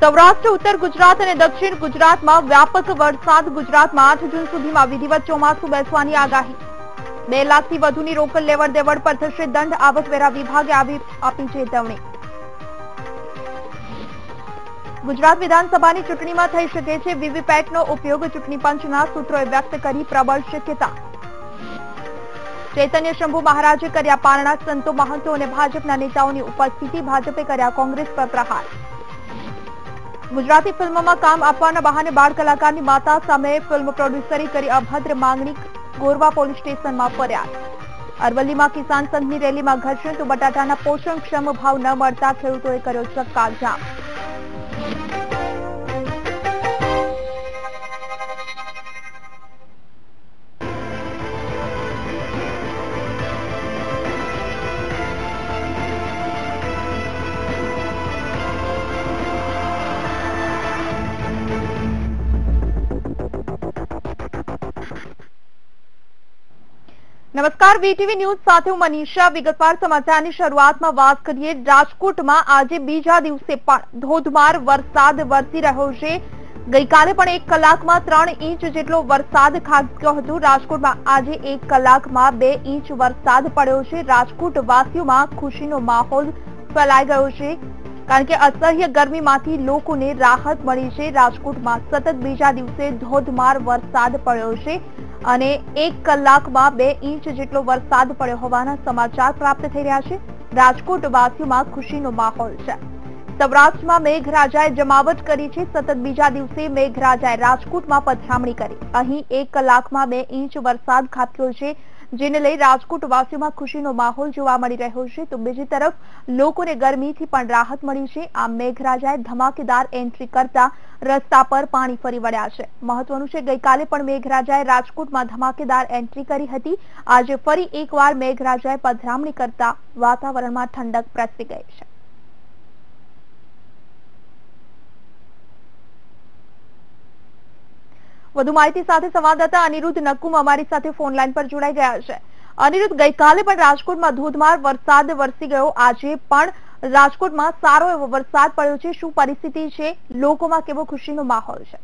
સૌરાષ્ટ્ર, ઉત્તર ગુજરાત અને દક્ષિણ ગુજરાતમાં વ્યાપક વરસાદ. ગુજરાતમાં 8 જૂન સુધીમાં વિધિવત ચોમાસું બેસવાની આગાહી. 2 લાખથી વધુની રોકડ લેવડ દેવડ પર થશે દંડ. આવકવેરા વિભાગે આપી ચેતવણી. ગુજરાત વિધાનસભાની ચૂંટણીમાં થઈ શકે છે વીવીપેટનો ઉપયોગ. ચૂંટણી પંચના સૂત્રોએ વ્યક્ત કરી પ્રબળ શક્યતા. ચૈતન્ય શંભુ મહારાજે કર્યા પારણા. સંતો, મહંતો અને ભાજપના નેતાઓની ઉપસ્થિતિ. ભાજપે કર્યા કોંગ્રેસ પર પ્રહાર. ગુજરાતી ફિલ્મમાં કામ આપવાના બહાને બાળ કલાકારની માતા સામે ફિલ્મ પ્રોડ્યુસરે કરી અભદ્ર માંગણી. ગોરવા પોલીસ સ્ટેશનમાં ફરિયાદ. અરવલ્લીમાં કિસાન સંઘની રેલીમાં ઘર્ષણ. તો બટાટાના પોષણક્ષમ ભાવ ન મળતા ખેડૂતોએ કર્યો ચક્કાજામ. નમસ્કાર, વીટીવી ન્યૂઝ સાથે હું મનીષા. વિગતવાર સમાચારની શરૂઆતમાં વાત કરીએ. રાજકોટમાં આજે બીજા દિવસે પણ ધોધમાર વરસાદ વરસી રહ્યો છે. ગઈકાલે પણ 1 કલાકમાં 3 ઇંચ જેટલો વરસાદ ખાબક્યો હતો. રાજકોટમાં આજે 1 કલાકમાં 2 ઇંચ વરસાદ પડ્યો છે. રાજકોટ વાસીઓમાં ખુશીનો માહોલ ફેલાઈ ગયો છે, કારણ કે અસહ્ય ગરમીમાંથી લોકોને રાહત મળી છે. રાજકોટમાં સતત બીજા દિવસે ધોધમાર વરસાદ પડ્યો છે અને 1 કલાકમાં 2 ઇંચ જેટલો વરસાદ પડ્યો હોવાના સમાચાર પ્રાપ્ત થઈ રહ્યા છે. રાજકોટ વાસીઓમાં ખુશીનો માહોલ છે. સૌરાષ્ટ્રમાં મેઘરાજાએ જમાવટ કરી છે. સતત બીજા દિવસે મેઘરાજાએ રાજકોટમાં પધરામણી કરી. અહીં 1 કલાકમાં 2 ઇંચ વરસાદ ખાબક્યો છે, જેને લઈ રાજકોટ વાસીઓમાં ખુશીનો માહોલ જોવા મળી રહ્યો છે. તો બીજી તરફ લોકોને ગરમીથી પણ રાહત મળી છે. આ મેઘરાજાએ ધમાકેદાર એન્ટ્રી કરતા રસ્તા પર પાણી ફરી વળ્યા છે. મહત્વનું છે, ગઈકાલે પણ મેઘરાજાએ રાજકોટમાં ધમાકેદાર એન્ટ્રી કરી હતી. આજે ફરી એકવાર મેઘરાજાએ પધરામણી કરતા વાતાવરણમાં ઠંડક પ્રસરી ગઈ છે. વધુ માહિતી સાથે સંવાદદાતા અનિરુદ્ધ નકુમ અમારી સાથે ફોન લાઈન પર જોડાઈ ગયા છે. અનિરુદ્ધ, ગઈકાલે પણ રાજકોટમાં ધોધમાર વરસાદ વરસી ગયો. આજે પણ રાજકોટમાં સારો એવો વરસાદ પડ્યો છે. શું પરિસ્થિતિ છે? લોકોમાં કેવો ખુશીનો માહોલ છે?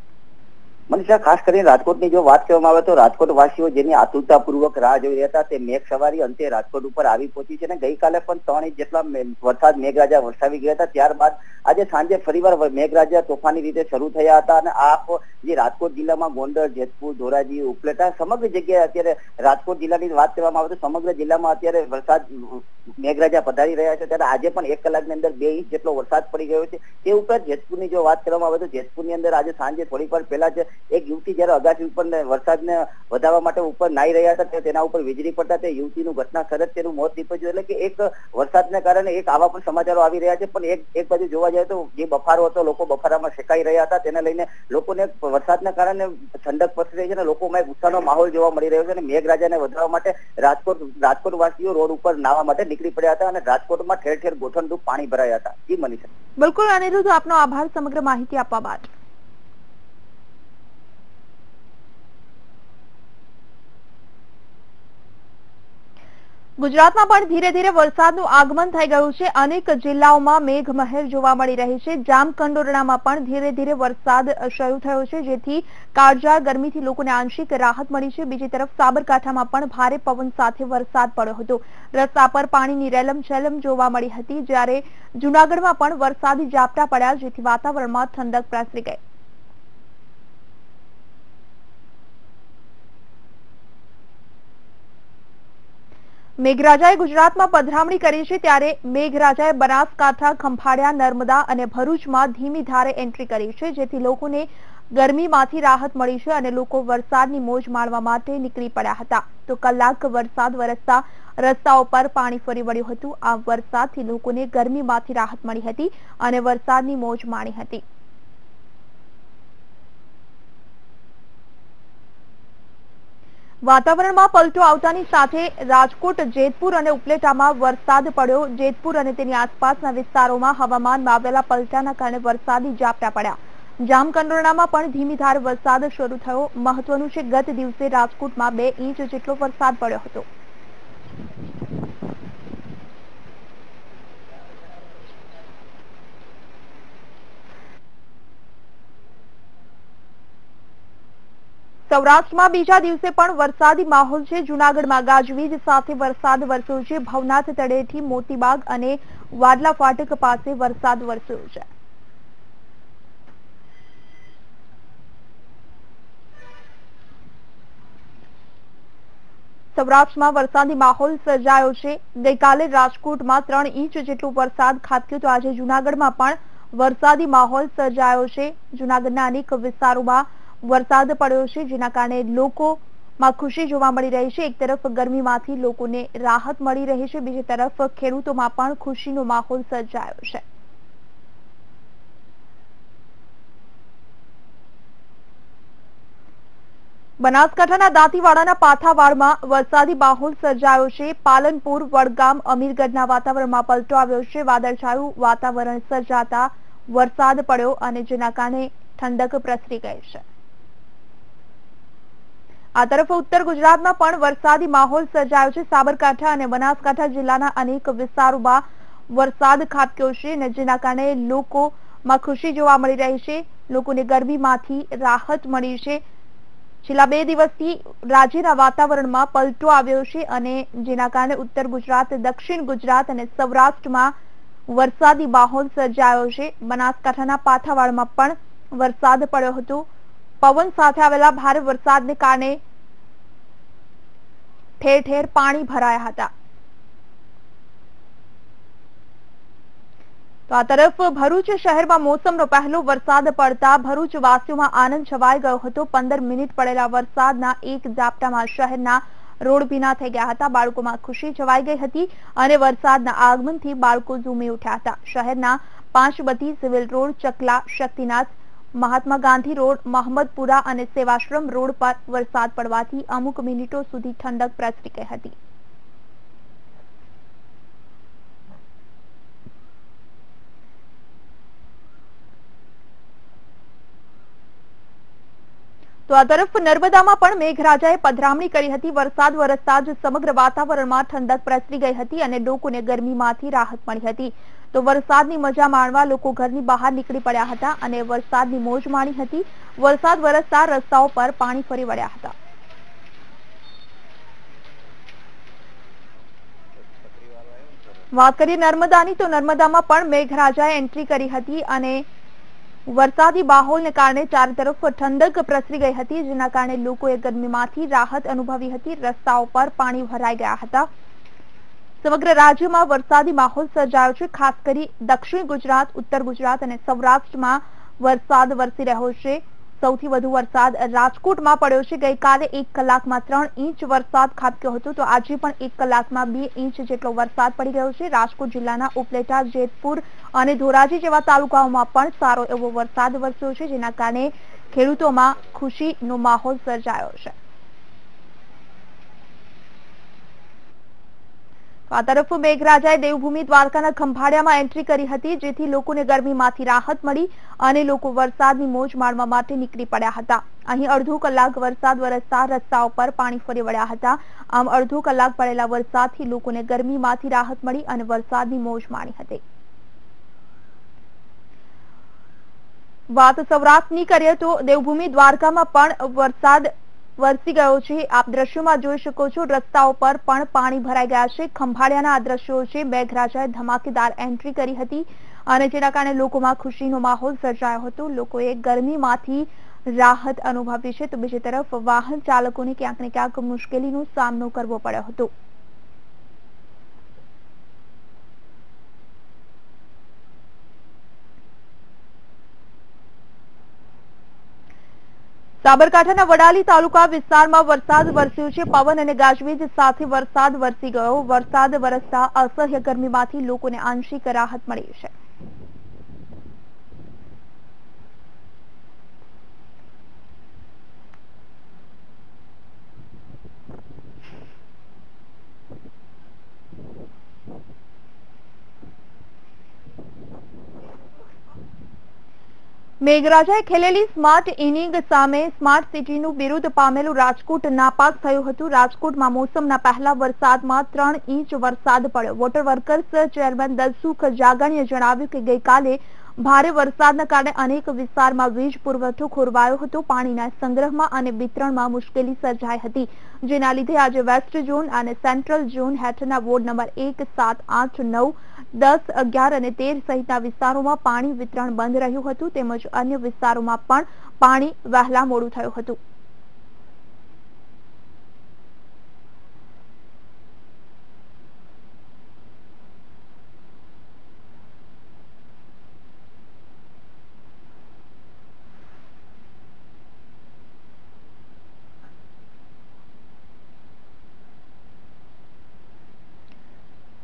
મનીષા, ખાસ કરીને રાજકોટની જો વાત કરવામાં આવે તો રાજકોટ વાસીઓ જેની આતુરતાપૂર્વક રાહ જોઈ રહ્યા હતા તે મેઘ સવારી અંતે રાજકોટ ઉપર આવી પહોંચી છે. અને ગઈકાલે પણ 3 ઇંચ જેટલા વરસાદ મેઘરાજા વરસાવી ગયા હતા. ત્યારબાદ આજે સાંજે ફરીવાર મેઘરાજા તોફાની રીતે શરૂ થયા હતા. અને આપ જે રાજકોટ જિલ્લામાં ગોંડલ, જેતપુર, ધોરાજી, ઉપલેટા સમગ્ર જગ્યાએ અત્યારે રાજકોટ જિલ્લાની વાત કરવામાં આવે તો સમગ્ર જિલ્લામાં અત્યારે વરસાદ મેઘરાજા પધારી રહ્યા છે. ત્યારે આજે પણ 1 કલાકની અંદર 2 ઇંચ જેટલો વરસાદ પડી ગયો છે. તે ઉપરાંત જેતપુરની જો વાત કરવામાં આવે તો જેતપુરની અંદર આજે સાંજે થોડીક વાર પહેલા જ એક યુવતી જયારે અગાસી ઉપર વરસાદને વધારવા માટે ઉપર નાહી રહ્યા હતા, તેના ઉપર વીજળી પડતા તે યુવતીનું ઘટના સ્થળે તેનું મોત નીપજ્યું. એટલે કે એક વરસાદને કારણે એક આવા પણ સમાચારો આવી રહ્યા છે. પણ એક બાજુ જોવા જાય તો જે બફારો હતો, લોકો બફારામાં શેકાઈ રહ્યા હતા, તેને લઈને લોકોને વરસાદના કારણે ઠંડક પસરી રહી છે અને લોકોમાં એક ઉત્સાહનો માહોલ જોવા મળી રહ્યો છે. અને મેઘરાજાને વધારવા માટે રાજકોટ વાસીઓ રોડ ઉપર નાહવા માટે નીકળી પડ્યા હતા અને રાજકોટમાં ઠેર ઠેર ગોઠણરૂપ પાણી ભરાયા હતા. જી મનીષા. બિલકુલ અનિરુદ્ધ, આપનો આભાર સમગ્ર માહિતી આપવા માટે. ગુજરાતમાં પણ ધીરે ધીરે વરસાદનું આગમન થઈ ગયું છે. અનેક જિલ્લાઓમાં મેઘમહેર જોવા મળી રહી છે. જામકંડોરણામાં પણ ધીરે ધીરે વરસાદ શરૂ થયો છે, જેથી કાળઝાળ ગરમીથી લોકોને આંશિક રાહત મળી છે. બીજી તરફ સાબરકાંઠામાં પણ ભારે પવન સાથે વરસાદ પડ્યો હતો. રસ્તા પર પાણીની રેલમછેલમ જોવા મળી હતી. જ્યારે જૂનાગઢમાં પણ વરસાદી ઝાપટા પડ્યા, જેથી વાતાવરણમાં ઠંડક પ્રસરી ગઈ. મેઘરાજાએ ગુજરાતમાં પધરામણી કરી છે. ત્યારે મેઘરાજાએ બનાસકાંઠા, ખંભાળિયા, નર્મદા અને ભરૂચમાં ધીમી ધારે એન્ટ્રી કરી છે, જેથી લોકોને ગરમીમાંથી રાહત મળી છે અને લોકો વરસાદની મોજ માણવા માટે નીકળી પડ્યા હતા. તો કલાક વરસાદ વરસતા રસ્તાઓ પર પાણી ફરી વળ્યું હતું. આ વરસાદથી લોકોને ગરમીમાંથી રાહત મળી હતી અને વરસાદની મોજ માણી હતી. વાતાવરણમાં પલટો આવતાની સાથે રાજકોટ, જેતપુર અને ઉપલેટામાં વરસાદ પડ્યો. જેતપુર અને તેની આસપાસના વિસ્તારોમાં હવામાનમાં આવેલા પલટાના કારણે વરસાદી ઝાપટા પડ્યા. જામકંડોરણામાં પણ ધીમી ધારે વરસાદ શરૂ થયો. મહત્વનું છે, ગત દિવસે રાજકોટમાં 2 ઇંચ જેટલો વરસાદ પડ્યો હતો. સૌરાષ્ટ્રમાં બીજા દિવસે પણ વરસાદી માહોલ છે. જૂનાગઢમાં ગાજવીજ સાથે વરસાદ વરસ્યો છે. ભવનાથ તળેટી, મોતીબાગ અને વાડલા ફાટક પાસે વરસાદ વરસ્યો છે. સૌરાષ્ટ્રમાં વરસાદી માહોલ સર્જાયો છે. ગઈકાલે રાજકોટમાં 3 ઇંચ જેટલો વરસાદ ખાબક્યો તો આજે જૂનાગઢમાં પણ વરસાદી માહોલ સર્જાયો છે. જૂનાગઢના અનેક વિસ્તારોમાં વરસાદ પડ્યો છે, જેના કારણે લોકોમાં ખુશી જોવા મળી રહી છે. એક તરફ ગરમીમાંથી લોકોને રાહત મળી રહી છે, બીજી તરફ ખેડૂતોમાં પણ ખુશીનો માહોલ સર્જાયો છે. બનાસકાંઠાના દાંતીવાડાના પાથાવાડમાં વરસાદી માહોલ સર્જાયો છે. પાલનપુર, વડગામ, અમીરગઢના વાતાવરણમાં પલટો આવ્યો છે. વાદળછાયું વાતાવરણ સર્જાતા વરસાદ પડ્યો અને જેના કારણે ઠંડક પ્રસરી ગઈ છે. આ તરફ ઉત્તર ગુજરાતમાં પણ વરસાદી માહોલ સર્જાયો છે. સાબરકાંઠા અને બનાસકાંઠા જિલ્લાના અનેક વિસ્તારોમાં વરસાદ ખાબક્યો છે અને જેના કારણે લોકોમાં ખુશી જોવા મળી રહી છે. લોકોને ગરમીમાંથી રાહત મળી છે. છેલ્લા 2 દિવસથી રાજ્યના વાતાવરણમાં પલટો આવ્યો છે અને જેના કારણે ઉત્તર ગુજરાત, દક્ષિણ ગુજરાત અને સૌરાષ્ટ્રમાં વરસાદી માહોલ સર્જાયો છે. બનાસકાંઠાના પાથાવાડમાં પણ વરસાદ પડ્યો હતો. પવન સાથે આવેલા ભારે વરસાદને કારણે ઠેર ઠેર પાણી ભરાયા હતા. તો આ તરફ ભરૂચ શહેરમાં મોસમનો પહેલો વરસાદ પડતા ભરૂચ વાસીઓમાં આનંદ છવાઈ ગયો હતો. 15 મિનિટ પડેલા વરસાદના એક ઝાપટામાં શહેરના રોડ ભીના થઈ ગયા હતા. બાળકોમાં ખુશી છવાઈ ગઈ હતી અને વરસાદના આગમનથી બાળકો ઝૂમી ઉઠ્યા હતા. શહેરના પાંચબતી, સિવિલ રોડ, ચકલા, શક્તિનાથ, મહાત્મા ગાંધી રોડ, મહમ્મદપુરા અને સેવાશ્રમ રોડ પર વરસાદ પડવાથી અમુક મિનિટો સુધી ઠંડક પ્રસરી ગઈ હતી. તો આ તરફ નર્મદામાં પણ મેઘરાજાએ પધરામણી કરી હતી. વરસાદ વરસતા જ સમગ્ર વાતાવરણમાં ઠંડક પ્રસરી ગઈ હતી અને લોકોને ગરમીમાંથી રાહત મળી હતી. તો વરસાદની મજા માણવા લોકો ઘરની બહાર નીકળી પડ્યા હતા અને વરસાદની મોજ માણી હતી. વરસાદ વરસતા રસ્તાઓ પર પાણી ફરી વળ્યા હતા. વાત કરીએ નર્મદાની, તો નર્મદામાં પણ મેઘરાજાએ એન્ટ્રી કરી હતી અને વરસાદી માહોલને કારણે ચારે તરફ ઠંડક પ્રસરી ગઈ હતી, જેના કારણે લોકોએ ગરમીમાંથી રાહત અનુભવી હતી. રસ્તાઓ પર પાણી ભરાઈ ગયા હતા. સમગ્ર રાજ્યમાં વરસાદી માહોલ સર્જાયો છે. ખાસ કરી દક્ષિણ ગુજરાત, ઉત્તર ગુજરાત અને સૌરાષ્ટ્રમાં વરસાદ વરસી રહ્યો છે. સૌથી વધુ વરસાદ રાજકોટમાં પડ્યો છે. ગઈકાલે 1 કલાકમાં 3 ઇંચ વરસાદ ખાબક્યો હતો તો આજે પણ 1 કલાકમાં 2 ઇંચ જેટલો વરસાદ પડી રહ્યો છે. રાજકોટ જિલ્લાના ઉપલેટા, જેતપુર અને ધોરાજી જેવા તાલુકાઓમાં પણ સારો એવો વરસાદ વરસ્યો છે, જેના કારણે ખેડૂતોમાં ખુશીનો માહોલ સર્જાયો છે. આ તરફ મેઘરાજાએ દેવભૂમિ દ્વારકાના ખંભાળિયામાં એન્ટ્રી કરી હતી, જેથી લોકોને ગરમીમાંથી રાહત મળી અને લોકો વરસાદની મોજ માણવા માટે નીકળી પડ્યા હતા. અહીં અડધો કલાક વરસાદ વરસતા રસ્તાઓ પર પાણી ફરી વળ્યા હતા. આમ અડધો કલાક પડેલા વરસાદથી લોકોને ગરમીમાંથી રાહત મળી અને વરસાદની મોજ માણી હતી. વાત સૌરાષ્ટ્રની કરીએ તો દેવભૂમિ દ્વારકામાં પણ વરસાદ વરસી ગયો છે. આપ દ્રશ્યોમાં જોઈ શકો છો, રસ્તાઓ પર પણ પાણી ભરાઈ ગયા છે. ખંભાળિયાના આ દ્રશ્યો છે. મેઘરાજાએ ધમાકેદાર એન્ટ્રી કરી હતી અને જેના કારણે લોકોમાં ખુશીનો માહોલ સર્જાયો હતો. લોકોએ ગરમીમાંથી રાહત અનુભવી છે તો બીજી તરફ વાહન ચાલકોને ક્યાંક ને ક્યાંક મુશ્કેલીનો સામનો કરવો પડ્યો હતો. સાબરકાંઠાના વડાલી તાલુકા વિસ્તારમાં વરસાદ વરસ્યો છે. પવન અને ગાજવીજ સાથે વરસાદ વરસી ગયો. વરસાદ વરસતા અસહ્ય ગરમીમાંથી લોકોને આંશિક રાહત મળી છે. મેઘરાજાએ ખેલેલી સ્માર્ટ ઇનિંગ સામે સ્માર્ટ સિટીનું બિરુદ પામેલું રાજકોટ નાપાસ થયું હતું. રાજકોટમાં મોસમના પહેલા વરસાદમાં 3 ઇંચ વરસાદ પડ્યો. વોટર વર્કર્સ ચેરમેન દલસુખ જાગણીએ જણાવ્યું કે ગઈકાલે ભારે વરસાદના કારણે અનેક વિસ્તારમાં વીજ પુરવઠો ખોરવાયો હતો. પાણીના સંગ્રહમાં અને વિતરણમાં મુશ્કેલી સર્જાઈ હતી, જેના લીધે આજે વેસ્ટ ઝોન અને સેન્ટ્રલ ઝોન હેઠળના વોર્ડ નંબર 1, 7, 8, 9, 10, 11 અને 13 સહિતના વિસ્તારોમાં પાણી વિતરણ બંધ રહ્યું હતું, તેમજ અન્ય વિસ્તારોમાં પણ પાણી વહેલા મોડું થયું હતું.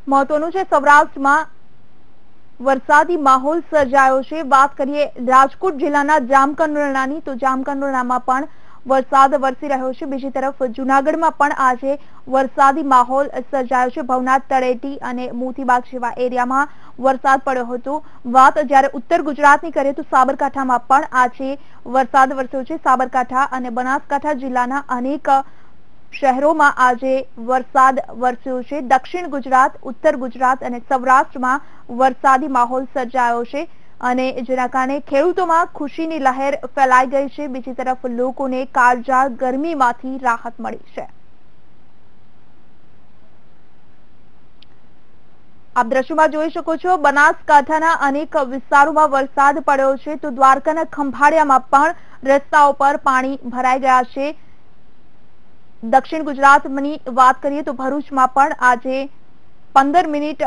મહત્વનું છે, સૌરાષ્ટ્રમાં વરસાદી માહોલ સર્જાયો છે. વાત કરીએ રાજકોટ જિલ્લાના જામકંડોરણાની, તો જામકંડોરણામાં પણ વરસાદ વરસી રહ્યો છે. બીજી તરફ જૂનાગઢમાં પણ આજે વરસાદી માહોલ સર્જાયો છે. ભવનાથ, તળેટી અને મોતીબાગ જેવા એરિયામાં વરસાદ પડ્યો હતો. વાત જ્યારે ઉત્તર ગુજરાતની કરીએ તો સાબરકાંઠામાં પણ આજે વરસાદ વરસ્યો છે. સાબરકાંઠા અને બનાસકાંઠા જિલ્લાના અનેક શહેરોમાં આજે વરસાદ વરસ્યો છે. દક્ષિણ ગુજરાત, ઉત્તર ગુજરાત અને સૌરાષ્ટ્રમાં વરસાદી માહોલ સર્જાયો છે અને જેના કારણે ખેડૂતોમાં ખુશીની લહેર ફેલાઈ ગઈ છે. બીજી તરફ લોકોને કાળઝાળ ગરમીમાંથી રાહત મળી છે. આપ દ્રશ્યોમાં જોઈ શકો છો, બનાસકાંઠાના અનેક વિસ્તારોમાં વરસાદ પડ્યો છે, તો દ્વારકાના ખંભાળિયામાં પણ રસ્તાઓ પર પાણી ભરાઈ ગયા છે. દક્ષિણ ગુજરાતની વાત કરીએ તો ભરૂચમાં પણ આજે 15 મિનિટ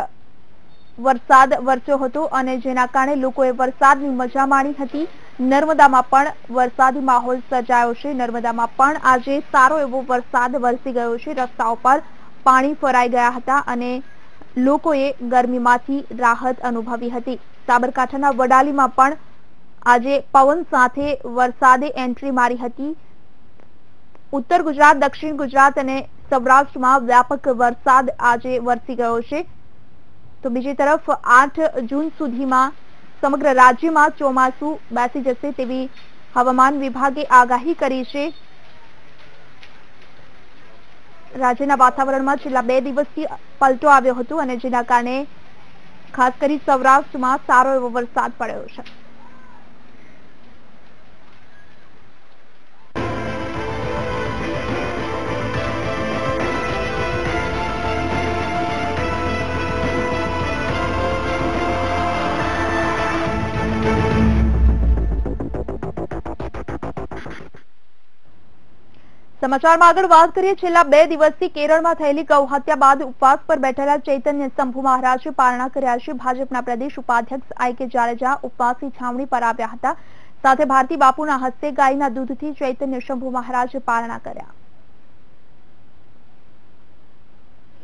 વરસાદ વરસ્યો હતો અને જેના કારણે લોકોએ વરસાદની મજા માણી હતી. નર્મદામાં પણ વરસાદી માહોલ સર્જાયો છે. નર્મદામાં પણ આજે સારો એવો વરસાદ વરસી ગયો છે. રસ્તાઓ પર પાણી ફરાઈ ગયા હતા અને લોકોએ ગરમીમાંથી રાહત અનુભવી હતી. સાબરકાંઠાના વડાલીમાં પણ આજે પવન સાથે વરસાદે એન્ટ્રી મારી હતી. ઉત્તર ગુજરાત, દક્ષિણ ગુજરાત અને સૌરાષ્ટ્રમાં વ્યાપક વરસાદ આજે વરસી ગયો છે. તો બીજી તરફ 8 જૂન સુધીમાં સમગ્ર રાજ્યમાં ચોમાસું બેસી જશે તેવી હવામાન વિભાગે આગાહી કરી છે. રાજ્યના વાતાવરણમાં છેલ્લા 2 દિવસથી પલટો આવ્યો હતો અને જેના કારણે ખાસ કરી સૌરાષ્ટ્રમાં સારો એવો વરસાદ પડ્યો છે. સમાચારમાં આગળ વાત કરીએ, છેલ્લા 2 દિવસથી કેરળમાં થયેલી ગૌહત્યા બાદ ઉપવાસ પર બેઠેલા ચૈતન્ય શંભુ મહારાજે પારણા કર્યા છે. ભાજપના પ્રદેશ ઉપાધ્યક્ષ I.K. જાડેજા ઉપવાસની છાવણી પર આવ્યા હતા. સાથે ભારતી બાપુના હસ્તે ગાયના દૂધથી ચૈતન્ય શંભુ મહારાજે પારણા કર્યા.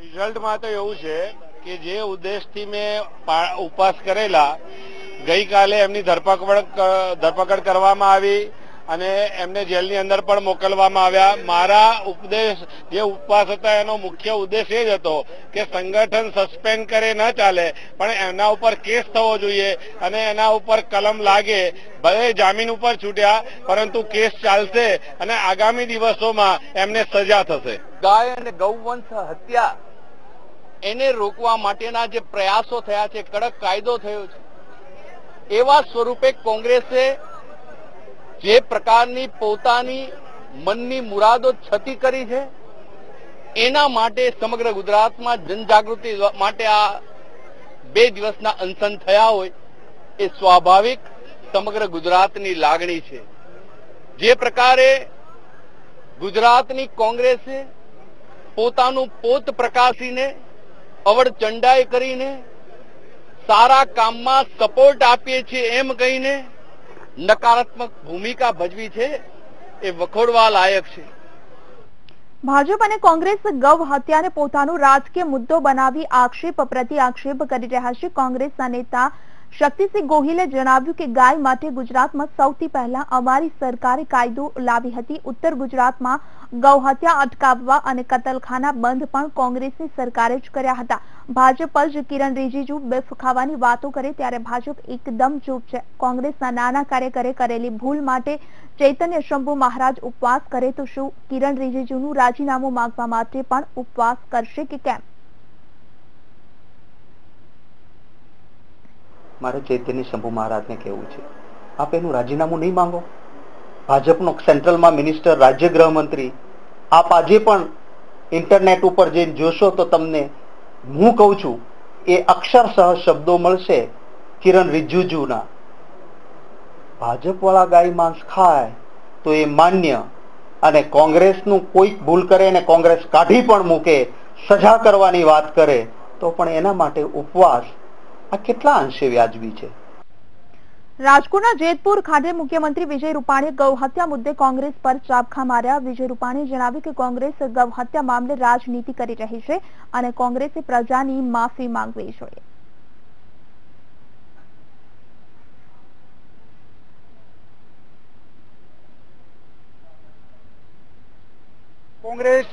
રિઝલ્ટમાં તો એવું છે કે જે ઉદ્દેશથી મેં ઉપવાસ કરેલા, ગઈકાલે એમની ધરપકડ કરવામાં આવી અને એમને જેલની અંદર પણ મોકલવામાં આવ્યા. મારા જે ઉપવાસ હતા એનો મુખ્ય ઉદ્દેશ એ જ હતો કે સંગઠન સસ્પેન્ડ કરે ન ચાલે, પણ એના ઉપર કેસ થવો જોઈએ અને એના ઉપર કલમ લાગે. ભલે જામીન ઉપર છૂટ્યા, પરંતુ કેસ ચાલશે અને આગામી દિવસોમાં એમને સજા થશે. ગાય અને ગૌવંશ હત્યા એને રોકવા માટેના જે પ્રયાસો થયા છે, કડક કાયદો થયો છે, એવા સ્વરૂપે કોંગ્રેસે જે પ્રકારની પોતાની મનની મુરાદો છતી કરી છે, એના માટે સમગ્ર ગુજરાતમાં જનજાગૃતિ માટે આ 2 દિવસના અનશન થયા હોય એ સ્વાભાવિક સમગ્ર ગુજરાતની લાગણી છે. જે પ્રકારે ગુજરાતની કોંગ્રેસે પોતાનું પોત પ્રકાશીને અવળચંડાઈ કરીને સારા કામમાં સપોર્ટ આપીએ છીએ એમ કહીને નકારાત્મક ભૂમિકા ભજવી છે, એ વખોડવા લાયક છે. ભાજપ અને કોંગ્રેસ ગૌ હત્યાને પોતાનો રાજકીય મુદ્દો બનાવી આક્ષેપ પ્રતિ આક્ષેપ કરી રહ્યા છે. કોંગ્રેસના નેતા શક્તિસિંહ ગોહિલે જણાવ્યું કે ગાય માટે ગુજરાતમાં સૌથી પહેલા અમારી સરકારે કાયદો લાવી હતી. ઉત્તર ગુજરાતમાં ગૌ હત્યા અટકાવવા અને કતલખાના બંધ પણ કોંગ્રેસની સરકારે જ કર્યા હતા. ભાજપ જ કિરણ રિજિજુ બેફ ખાવાની વાતો કરે ત્યારે ભાજપ એકદમ ચૂપ છે. કોંગ્રેસના નાના કાર્યકરે કરેલી ભૂલ માટે ચૈતન્ય શંભુ મહારાજ ઉપવાસ કરે તો શું કિરણ રિજિજુનું રાજીનામું માંગવા માટે પણ ઉપવાસ કરશે કે કેમ? મારે ચૈતન્ય શંભુ મહારાજને કહેવું છે, આપ એનું રાજીનામું નહીં માંગો. ભાજપનો સેન્ટ્રલમાં મિનિસ્ટર, રાજ્ય ગૃહમંત્રી, આપ આજે પણ ઇન્ટરનેટ ઉપર જઈને જોશો તો તમને હું કહું છું એ અક્ષરશઃ શબ્દો મળશે કિરણ રિજિજુના. ભાજપ વાળા ગાય માંસ ખાય તો એ માન્ય, અને કોંગ્રેસનું કોઈક ભૂલ કરે અને કોંગ્રેસ કાઢી પણ મૂકે, સજા કરવાની વાત કરે તો પણ એના માટે ઉપવાસ આ કેટલા અંશે વ્યાજબી છે? રાજકોટના જેતપુર ખાતે મુખ્યમંત્રી વિજય રૂપાણીએ ગૌ હત્યા મુદ્દે કોંગ્રેસ પર ચાબખા માર્યા. વિજય રૂપાણીએ જણાવ્યું કે કોંગ્રેસ ગૌ હત્યા મામલે રાજનીતિ કરી રહી છે અને કોંગ્રેસે પ્રજાની માફી માંગવી જોઈએ. કોંગ્રેસ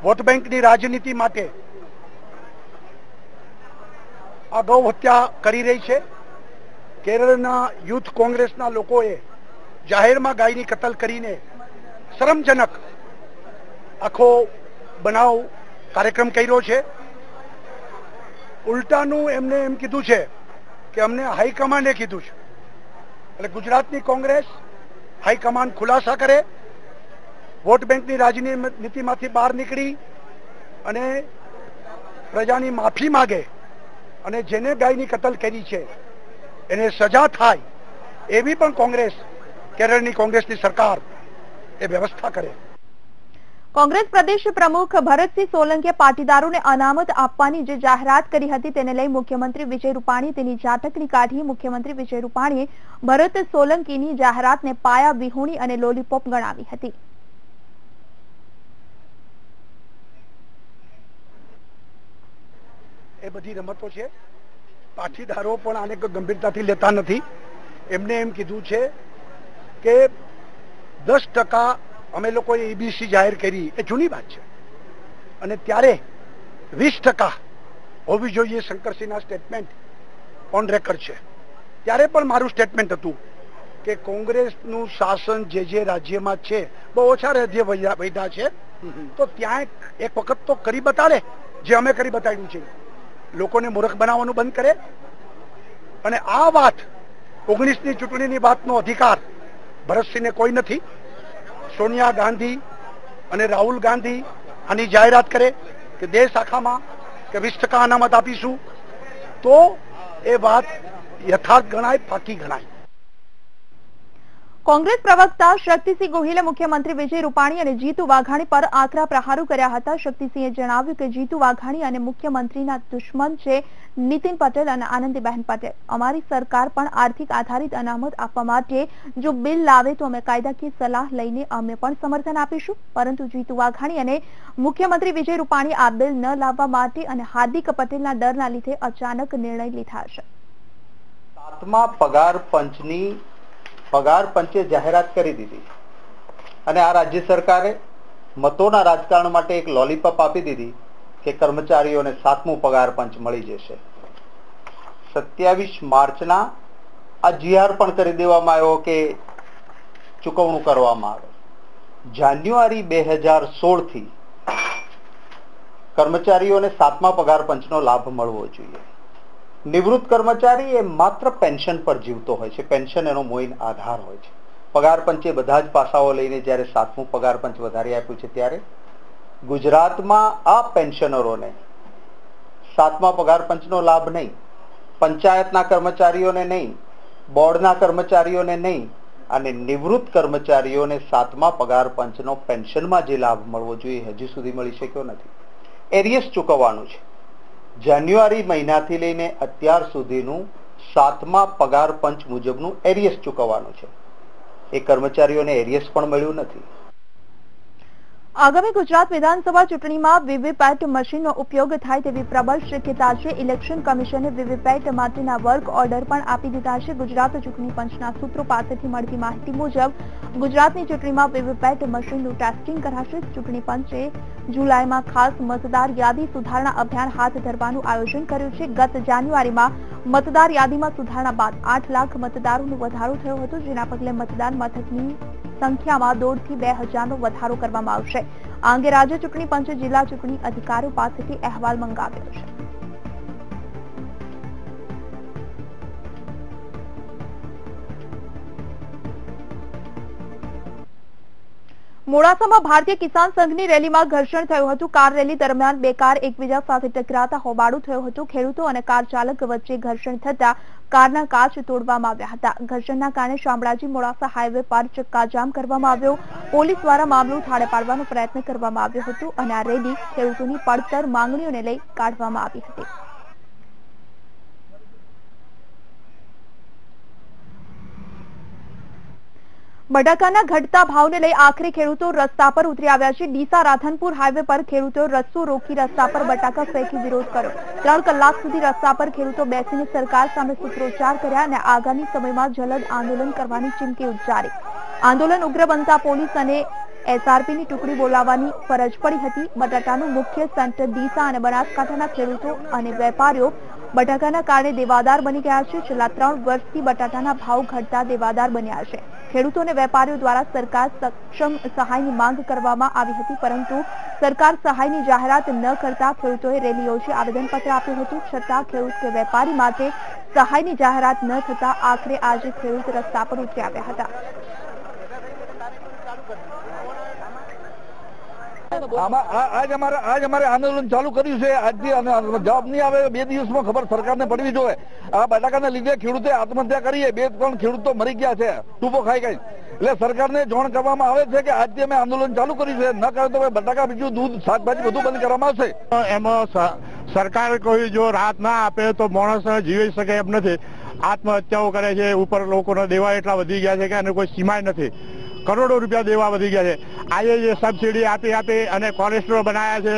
વોટ બેંકની રાજનીતિ માટે આ ગૌ હત્યા કરી રહી છે. કેરળના યુથ કોંગ્રેસના લોકોએ જાહેરમાં ગાયની કતલ કરીને શરમજનક આખો બનાવ કાર્યક્રમ કર્યો છે. ઉલટાનું એમને એમ કીધું છે કે અમને હાઈકમાન્ડે કીધું છે. એટલે ગુજરાતની કોંગ્રેસ હાઈકમાન્ડ ખુલાસા કરે, વોટ બેંકની રાજનીતિમાંથી બહાર નીકળી અને પ્રજાની માફી માગે અને જેને ગાયની કતલ કરી છે એને સજા થાય એવી પણ કોંગ્રેસ, કેરળની કોંગ્રેસની સરકાર એ વ્યવસ્થા કરે. કોંગ્રેસ પ્રદેશ પ્રમુખ ભરતસિંહ સોલંકીએ પાટીદારોને અનામત આપવાની જે જાહેરાત કરી હતી તેને લઈ મુખ્યમંત્રી વિજય રૂપાણીએ તેની ઝાટકણી કાઢી. મુખ્યમંત્રી વિજય રૂપાણીએ ભરત સોલંકીની જાહેરાતને પાયા વિહોણી અને લોલીપોપ ગણાવી હતી. એ બધી રમતો છે. પાટીદારો પણ આને ગંભીરતાથી લેતા નથી. એમને એમ કીધું છે કે 10% અમે લોકોએ EBC જાહેર કરી, એ જૂની વાત છે, અને ત્યારે 20% હોવી જોઈએ શંકરસિંહના સ્ટેટમેન્ટ ઓન રેકર્ડ છે. ત્યારે પણ મારું સ્ટેટમેન્ટ હતું કે કોંગ્રેસનું શાસન જે રાજ્યમાં છે બહુ ઓછા રાજ્ય વૈધા છે, તો ત્યાં એક વખત તો કરી બતાડે જે અમે કરી બતાવ્યું છે. લોકોને મૂર્ખ બનાવવાનું બંધ કરે. અને આ વાત 19ની ચૂંટણીની વાતનો અધિકાર ભરતસિંહને કોઈ નથી. સોનિયા ગાંધી અને રાહુલ ગાંધી આની જાહેરાત કરે કે દેશ આખામાં કે 20% અનામત આપીશું, તો એ વાત યથાર્થ ગણાય, પાકી ગણાય. કોંગ્રેસ પ્રવક્તા શક્તિસિંહ ગોહિલે મુખ્યમંત્રી વિજય રૂપાણી અને જીતુ વાઘાણી પર આકરા પ્રહારો કર્યા હતા. શક્તિસિંહે જણાવ્યું કે જીતુ વાઘાણી અને મુખ્યમંત્રીના દુશ્મન છે નીતિન પટેલ અને આનંદીબહેન પટેલ. અમારી સરકાર પણ આર્થિક આધારિત અનામત આપવા માટે જો બિલ લાવે તો અમે કાયદાકીય સલાહ લઈને અમે પણ સમર્થન આપીશું, પરંતુ જીતુ વાઘાણી અને મુખ્યમંત્રી વિજય રૂપાણી આ બિલ ન લાવવા માટે અને હાર્દિક પટેલના ડરના લીધે અચાનક નિર્ણય લીધા છે. 7મા પગાર પંચે જાહેરાત કરી દીધી અને આ રાજ્ય સરકારે મતોના રાજકારણ માટે એક લોલીપોપ આપી દીધી કે કર્મચારીઓને 7મું પગાર પંચ મળી જશે. 27 માર્ચના આ GR પણ કરી દેવામાં આવ્યો કે ચૂકવણું કરવામાં આવે. જાન્યુઆરી 2016 થી કર્મચારીઓને 7મા પગાર પંચનો લાભ મળવો જોઈએ. નિવૃત્ત કર્મચારી એ માત્ર પેન્શન પર જીવતો હોય છે, પેન્શન એનો મોઈન આધાર હોય છે. પગાર પંચે બધા જ પાસાઓ લઈને જ્યારે 7મું પગાર પંચ વધારી આપ્યું છે ત્યારે ગુજરાતમાં આ પેન્શનરોને 7મા પગાર પંચનો લાભ નહીં, પંચાયતના કર્મચારીઓને નહીં, બોર્ડના કર્મચારીઓને નહીં, અને નિવૃત્ત કર્મચારીઓને 7મા પગાર પંચનો પેન્શનમાં જે લાભ મળવો જોઈએ હજી સુધી મળી શક્યો નથી. એરિયસ ચૂકવવાનું છે. જાન્યુઆરી મહિનાથી લઈને અત્યાર સુધીનું 7મા પગાર પંચ મુજબનું એરિયસ ચૂકવવાનું છે. એ કર્મચારીઓને એરિયસ પણ મળ્યું નથી. આગામી ગુજરાત વિધાનસભા ચૂંટણીમાં વીવીપેટ મશીનનો ઉપયોગ થાય તેવી પ્રબળ શક્યતા છે. ઇલેક્શન કમિશને વીવીપેટ માટેના વર્ક ઓર્ડર પણ આપી દીધા છે. ગુજરાત ચૂંટણી પંચના સૂત્રો પાસેથી મળતી માહિતી મુજબ ગુજરાતની ચૂંટણીમાં વીવીપેટ મશીનનું ટેસ્ટિંગ કરાશે. ચૂંટણી પંચે જુલાઈમાં ખાસ મતદાર યાદી સુધારણા અભિયાન હાથ ધરવાનું આયોજન કર્યું છે. ગત જાન્યુઆરીમાં મતદાર યાદીમાં સુધારણા બાદ 8 લાખ મતદારોનો વધારો થયો હતો, જેના પગલે મતદાન મથકની સંખ્યામાં 1.5 થી 2,000નો વધારો કરવામાં આવશે. આ અંગે રાજ્ય ચૂંટણી પંચે જિલ્લા ચૂંટણી અધિકારીઓ પાસેથી અહેવાલ મંગાવ્યો છે. મોડાસામાં ભારતીય કિસાન સંઘની રેલીમાં ઘર્ષણ થયું હતું. કાર રેલી દરમિયાન બે કાર એકબીજા સાથે ટકરાતા હોબાળું થયું હતું. ખેડૂતો અને કાર ચાલક વચ્ચે ઘર્ષણ થતા કારના કાચ તોડવામાં આવ્યા હતા. ઘર્ષણના કારણે શામળાજી મોડાસા હાઈવે પર ચક્કાજામ કરવામાં આવ્યો. પોલીસ દ્વારા મામલો થાળે પાડવાનો પ્રયત્ન કરવામાં આવ્યો હતો અને આ રેલી ખેડૂતોની પડતર માંગણીઓને લઈ કાઢવામાં આવી હતી. બટાકાના ઘટતા ભાવને લઈ આખરે ખેડૂતો રસ્તા પર ઉતરી આવ્યા છે. ડીસા રાધનપુર હાઈવે પર ખેડૂતોએ રસ્તો રોકી રસ્તા પર બટાકા ફેંકી વિરોધ કર્યો. 3 કલાક સુધી રસ્તા પર ખેડૂતો બેસીને સરકાર સામે સૂત્રોચ્ચાર કર્યા અને આગામી સમયમાં જલદ આંદોલન કરવાની ચીમકી ઉચ્ચારી. આંદોલન ઉગ્ર બનતા પોલીસ અને એસઆરપીની ટુકડી બોલાવવાની ફરજ પડી હતી. બટાટાનું મુખ્ય સેન્ટર ડીસા અને બનાસકાંઠાના ખેડૂતો અને વેપારીઓ બટાકાના કારણે દેવાદાર બની ગયા છે. છેલ્લા 3 વર્ષથી બટાટાના ભાવ ઘટતા દેવાદાર બન્યા છે. ખેડૂતો અને વેપારીઓ દ્વારા સરકાર સક્ષમ સહાયની માંગ કરવામાં આવી હતી, પરંતુ સરકાર સહાયની જાહેરાત ન કરતા ખેડૂતોએ રેલી યોજી આવેદનપત્ર આપ્યું હતું. છતાં ખેડૂત કે વેપારી માટે સહાયની જાહેરાત ન થતા આખરે આજે ખેડૂત રસ્તા પર ઉતરી આવ્યા હતા. આજ અમારે આંદોલન ચાલુ કર્યું છે. આજથી જવાબ નહીં આવે 2 દિવસમાં ખબર સરકારને પડવી જોઈએ. આ બટાકાના લીધે ખેડૂતે આત્મહત્યા કરી છે. 2-3 ખેડૂતો મરી ગયા છે ટૂંપો ખાઈ ગઈ. એટલે સરકારને જાણ કરવામાં આવે છે કે આજથી અમે આંદોલન ચાલુ કર્યું છે. ન કરે તો બટાકા, બીજું દૂધ, શાકભાજી બધું બંધ કરવામાં આવશે. એમાં સરકાર કોઈ જો રાહત ના આપે તો માણસ જીવી શકે એમ નથી. આત્મહત્યાઓ કરે છે. ઉપર લોકોના દેવા એટલા વધી ગયા છે કે એને કોઈ સીમાય નથી. કરોડો રૂપિયા દેવા વધી ગયા છે. આજે જે સબસિડી આપી અને કોલેસ્ટ્રોલ બનાવ્યા છે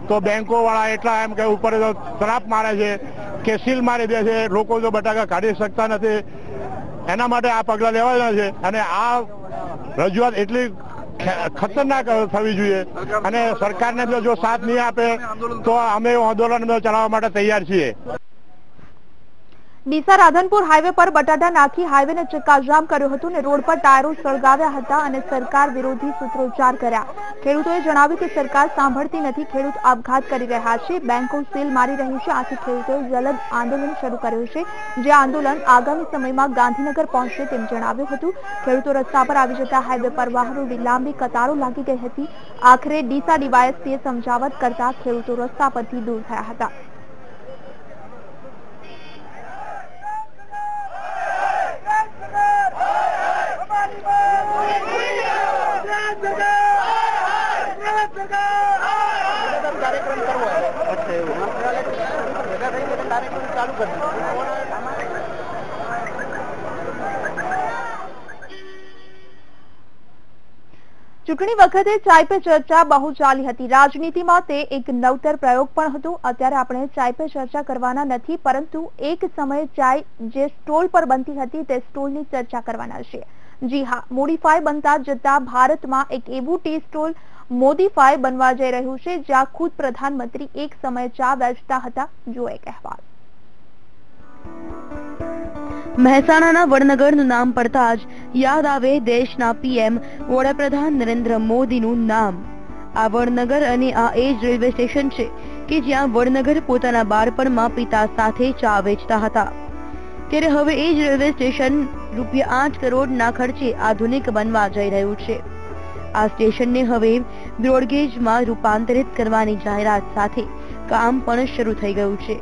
તો બેંકો વાળા એટલા એમ કે ઉપર તરાપ મારે છે કે સીલ મારી દે છે. લોકો જો બટાકા કાઢી શકતા નથી. એના માટે આ પગલા લેવાના છે અને આ રજૂઆત એટલી ખતરનાક થવી જોઈએ અને સરકારને જો સાથ નહીં આપે તો અમે આંદોલન ચલાવવા માટે તૈયાર છીએ. ડીસા રાધનપુર હાઈવે પર બટાટા નાખી હાઈવેને ચક્કાજામ કર્યો હતો અને રોડ પર ટાયરો સળગાવ્યા હતા અને સરકાર વિરોધી સૂત્રોચ્ચાર કર્યા. ખેડૂતોએ જણાવ્યું કે સરકાર સાંભળતી નથી. ખેડૂત આપઘાત કરી રહ્યા છે. બેંકો સીલ મારી રહી છે. આથી ખેડૂતોએ જલદ આંદોલન શરૂ કર્યું છે. જે આંદોલન આગામી સમયમાં ગાંધીનગર પહોંચશે તેમ જણાવ્યું હતું. ખેડૂતો રસ્તા પર આવી જતા હાઈવે પર વાહનોની લાંબી કતારો લાગી ગઈ હતી. આખરે ડીસા ડીવાયએસપીએ સમજાવટ કરતા ખેડૂતો રસ્તા પરથી દૂર થયા હતા. ચૂંટણી વખતે ચાય પે ચર્ચા બહુ ચાલી હતી. રાજનીતિમાં તે એક નવતર પ્રયોગ પણ હતો. અત્યારે આપણે ચાય પે ચર્ચા કરવાના નથી, પરંતુ એક સમયે ચાય જે સ્ટોલ પર બનતી હતી તે સ્ટોલની ચર્ચા કરવાના છે. જી હા, મોડિફાય બનતા જતા ભારતમાં એક એવું ટી સ્ટોલ મોડિફાય બનવા જઈ રહ્યું છે જ્યાં ખુદ પ્રધાનમંત્રી એક સમયે ચા વેચતા હતા. જો એક અહેવાલ. મહેસાણાના વડનગરનું નામ પડતા જ યાદ આવે દેશના પીએમ વડાપ્રધાન નરેન્દ્ર મોદીનું નામ. આ વડનગર અને આ એ જ રેલવે સ્ટેશન છે કે જ્યાં વડનગર પોતાના બાળપણમાં પિતા સાથે ચા વેચતા હતા. ત્યારે હવે એ જ રેલવે સ્ટેશન ₹8 કરોડના ખર્ચે આધુનિક બનવા જઈ રહ્યું છે. આ સ્ટેશનને હવે બ્રોડગેજમાં રૂપાંતરિત કરવાની જાહેરાત સાથે કામ પણ શરૂ થઈ ગયું છે.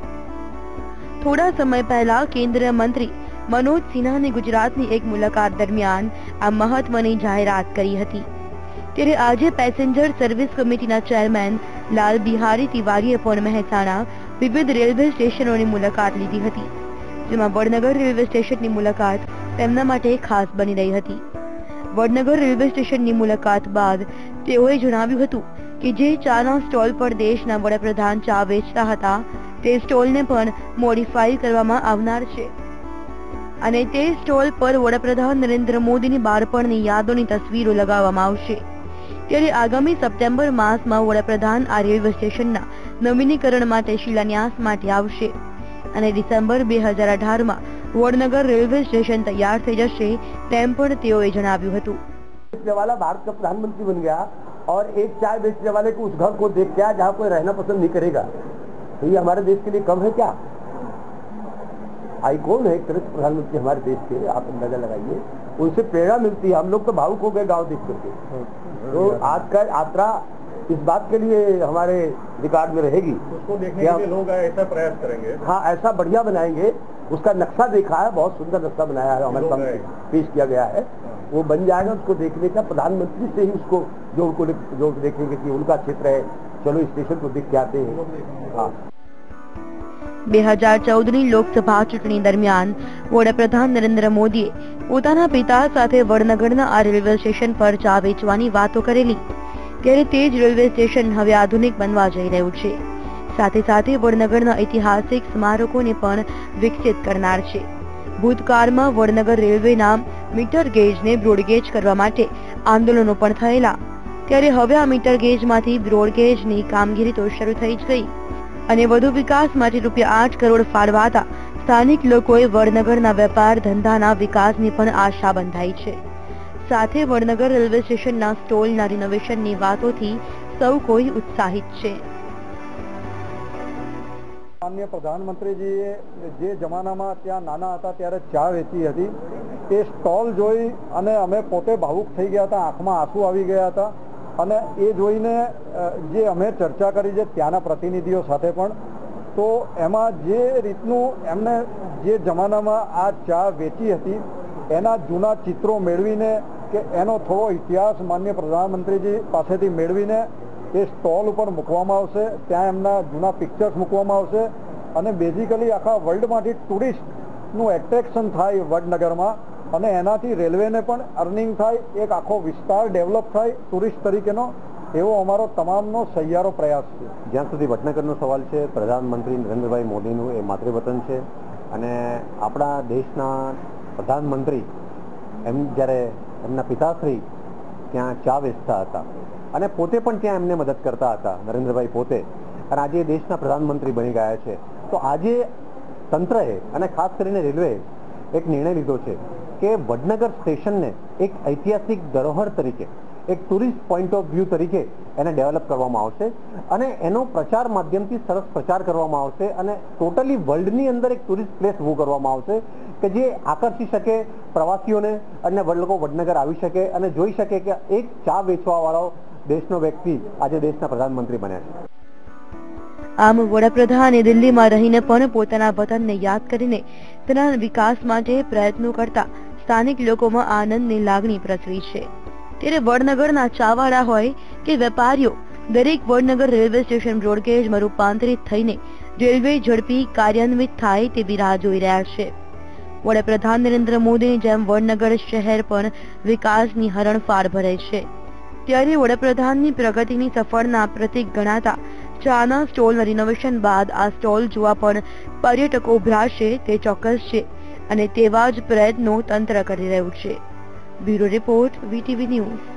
થોડા સમય પહેલા કેન્દ્રીય મંત્રી મનોજ સિન્હાની ગુજરાતની એક મુલાકાત દરમિયાન આ મહત્વની જાહેરાત કરી હતી. ત્યારે આજે પેસેન્જર સર્વિસ કમિટીના ચેરમેન લાલ બિહારી તિવારીએ પણ મહેસાણા વિવિધ રેલવે સ્ટેશનોની મુલાકાત લીધી હતી, જેમાં વડનગર રેલવે સ્ટેશનની મુલાકાત તેમના માટે ખાસ બની રહી હતી. વડનગર રેલવે સ્ટેશનની મુલાકાત બાદ તેઓએ જણાવ્યું હતું કે જે ચાના સ્ટોલ પર દેશના વડાપ્રધાન ચા વેચતા હતા તે સ્ટોલને પણ મોડિફાઈ કરવામાં આવનાર છે અને તે સ્ટોલ પર વડાપ્રધાન નરેન્દ્ર મોદીની બાળપણની યાદોની તસવીરો લગાવવામાં આવશે. ત્યારે આગામી સપ્ટેમ્બર માસમાં વડાપ્રધાન આ રેલવે સ્ટેશનના નવીનીકરણ માટે શિલાન્યાસ માટે આવશે અને ડિસેમ્બર 2018માં વડનગર રેલવે સ્ટેશન તૈયાર થઈ જશે તેમ પણ તેઓએ જણાવ્યું હતું. वाला भारत का प्रधानमंत्री बन गया और एक चाय बेचने वाले को उस घर को देख के जहाँ कोई रहना पसंद नहीं करेगा, तो ये हमारे देश के लिए कम है क्या? आइकॉन है, एक तरह से प्रधानमंत्री हमारे देश के, आप अंदाजा लगाइए, उनसे प्रेरणा मिलती है। हम लोग तो भावुक हो गए गाँव देख करके। तो आज का यात्रा इस बात के लिए हमारे रिकॉर्ड में रहेगी, उसको देखने के लिए लोग ऐसा प्रयास करेंगे। हाँ, ऐसा बढ़िया बनाएंगे। उसका नक्शा देखा है, बहुत सुंदर नक्शा बनाया है, हमारे सामने पेश किया गया है। वो बन जाएगा, उसको देखने का प्रधानमंत्री से ही उसको जो देखेंगे कि उनका क्षेत्र है, चलो स्टेशन को देख के आते हैं। हाँ। 2014ની લોકસભા ચૂંટણી દરમિયાન વડાપ્રધાન નરેન્દ્ર મોદીએ પોતાના પિતા સાથે વડનગરના આ રેલવે સ્ટેશન પર ચા વેચવાની વાતો કરેલી, ત્યારે તે જ રેલવે સ્ટેશન હવે આધુનિક બનવા જઈ રહ્યું છે. સાથે સાથે વડનગરના ઐતિહાસિક સ્મારકોને પણ વિકસિત કરનાર છે. ભૂતકાળમાં વડનગર રેલવેના મીટર ગેજને બ્રોડગેજ કરવા માટે આંદોલનો પણ થયેલા, ત્યારે હવે આ મીટર ગેજમાંથી બ્રોડગેજની કામગીરી તો શરૂ થઈ જ ગઈ અને વધુ વિકાસ માટે ₹8 કરોડ ફાળવાતા સ્થાનિક લોકોએ વડનગરના વેપાર ધંધાના વિકાસની પણ આશા બંધાઈ છે. સાથે વડનગર રેલવે સ્ટેશનના સ્ટોલના રિનોવેશનની વાતોથી સૌ કોઈ ઉત્સાહિત છે. માનનીય પ્રધાનમંત્રીજીએ જે જમાનામાં ત્યાં નાના હતા ત્યારે ચા વેચી હતી, એ સ્ટોલ જોઈ અને અમે પોતે ભાવુક થઈ ગયા હતા, આંખમાં આંસુ આવી ગયા હતા. અને એ જોઈને જે અમે ચર્ચા કરી છે ત્યાંના પ્રતિનિધિઓ સાથે પણ, તો એમાં જે રીતનું એમને જે જમાનામાં આ ચા વેચી હતી એના જૂના ચિત્રો મેળવીને કે એનો થોડો ઇતિહાસ માનનીય પ્રધાનમંત્રીજી પાસેથી મેળવીને એ સ્ટોલ ઉપર મૂકવામાં આવશે. ત્યાં એમના જૂના પિક્ચર્સ મૂકવામાં આવશે અને બેઝિકલી આખા વર્લ્ડમાંથી ટુરિસ્ટનું એટ્રેક્શન થાય વડનગરમાં અને એનાથી રેલવેને પણ અર્નિંગ થાય, એક આખો વિસ્તાર ડેવલપ થાય ટુરિસ્ટ તરીકેનો, એવો અમારો તમામનો સહિયારો પ્રયાસ છે. જ્યાં સુધી વડનગરનો સવાલ છે, પ્રધાનમંત્રી નરેન્દ્રભાઈ મોદીનું એ માતૃવતન છે અને આપણા દેશના પ્રધાનમંત્રી જ્યારે એમના પિતાશ્રી ત્યાં ચા વેચતા હતા અને પોતે પણ ત્યાં એમને મદદ કરતા હતા, નરેન્દ્રભાઈ પોતે, અને આજે દેશના પ્રધાનમંત્રી બની ગયા છે. તો આજે તંત્રએ અને ખાસ કરીને રેલવેએ એક નિર્ણય લીધો છે કે વડનગર સ્ટેશનને એક ઐતિહાસિક ધરોહર તરીકે, એક ટુરિસ્ટ પોઈન્ટ ઓફ વ્યૂ તરીકે એને ડેવલપ કરવામાં આવશે અને એનો પ્રચાર માધ્યમથી સરસ પ્રચાર કરવામાં આવશે અને ટોટલી વર્લ્ડની અંદર એક ટુરિસ્ટ પ્લેસ ઊભું કરવામાં આવશે કે જે આકર્ષી શકે પ્રવાસીઓને અને લોકો વડનગર આવી શકે અને જોઈ શકે કે એક ચા વેચવાવાળો દેશનો વ્યક્તિ આજે દેશના પ્રધાનમંત્રી બન્યા છે. આમ વડાપ્રધાને દિલ્હીમાં રહીને પણ પોતાના વતનને યાદ કરીને તેના વિકાસ માટે પ્રયત્નો કરતા સ્થાનિક લોકોમાં આનંદની લાગણી પ્રસરી છે. ત્યારે વડનગરના ચાવાળા હોય કે વેપારીઓ, દરેક વડનગર રેલવે સ્ટેશન બ્રોડગેજમાં રૂપાંતરિત થઈને રેલવે ઝડપી કાર્યાન્વિત થાય તેવી રાહ જોઈ રહ્યા છે. વડાપ્રધાન નરેન્દ્ર મોદીની જેમ વડનગર શહેર પણ વિકાસની હરણફાળ ભરે છે. ત્યારે વડાપ્રધાનની પ્રગતિની સફળના પ્રતીક ગણાતા ચાના સ્ટોલના રિનોવેશન બાદ આ સ્ટોલ જોવા પણ પર્યટકો ઉભરાશે તે ચોક્કસ છે અને તેવા જ પ્રયત્નો તંત્ર કરી રહ્યું છે. Bureau report, VTV news.